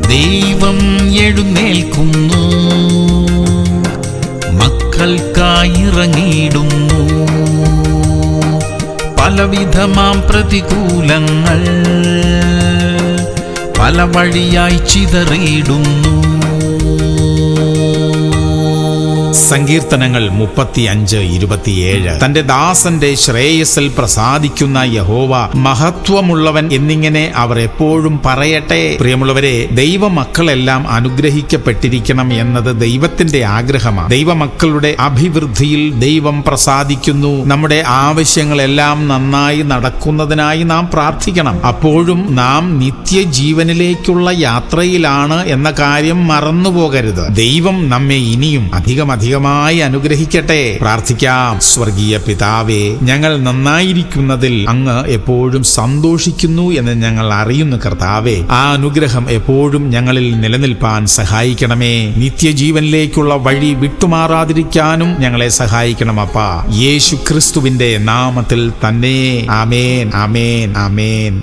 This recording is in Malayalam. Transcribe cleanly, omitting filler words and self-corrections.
ദൈവം എഴുന്നേൽക്കുന്നു, മക്കൾക്കായിറങ്ങിയിടുന്നു. പലവിധമാം പ്രതികൂലങ്ങൾ പല വഴിയായി ചിതറിയിടുന്നു. സങ്കീർത്തനങ്ങൾ 35:27. തന്റെ ദാസന്റെ ശ്രേയസ്സിൽ പ്രസാദിക്കുന്ന യഹോവ മഹത്വമുള്ളവൻ എന്നിങ്ങനെ അവർ എപ്പോഴും പറയട്ടെ. പ്രിയമുള്ളവരെ, ദൈവമക്കളെല്ലാം അനുഗ്രഹിക്കപ്പെട്ടിരിക്കണം എന്നത് ദൈവത്തിന്റെ ആഗ്രഹമാണ്. ദൈവമക്കളുടെ അഭിവൃദ്ധിയിൽ ദൈവം പ്രസാദിക്കുന്നു. നമ്മുടെ ആവശ്യങ്ങളെല്ലാം നന്നായി നടക്കുന്നതിനായി നാം പ്രാർത്ഥിക്കണം. അപ്പോഴും നാം നിത്യജീവനിലേക്കുള്ള യാത്രയിലാണ് എന്ന കാര്യം മറന്നുപോകരുത്. ദൈവം നമ്മെ ഇനിയും അധികമായി അനുഗ്രഹിക്കട്ടെ. പ്രാർത്ഥിക്കാം. സ്വർഗീയ പിതാവേ, ഞങ്ങൾ നന്നായിരിക്കുന്നതിൽ അങ്ങ് എപ്പോഴും സന്തോഷിക്കുന്നു എന്ന് ഞങ്ങൾ അറിയുന്നു കർത്താവേ. ആ അനുഗ്രഹം എപ്പോഴും ഞങ്ങളിൽ നിലനിൽപ്പാൻ സഹായിക്കണമേ. നിത്യജീവനിലേക്കുള്ള വഴി വിട്ടുമാറാതിരിക്കാനും ഞങ്ങളെ സഹായിക്കണം അപ്പാ. യേശു ക്രിസ്തുവിന്റെ നാമത്തിൽ തന്നെ. ആമേൻ, ആമേൻ, ആമേൻ.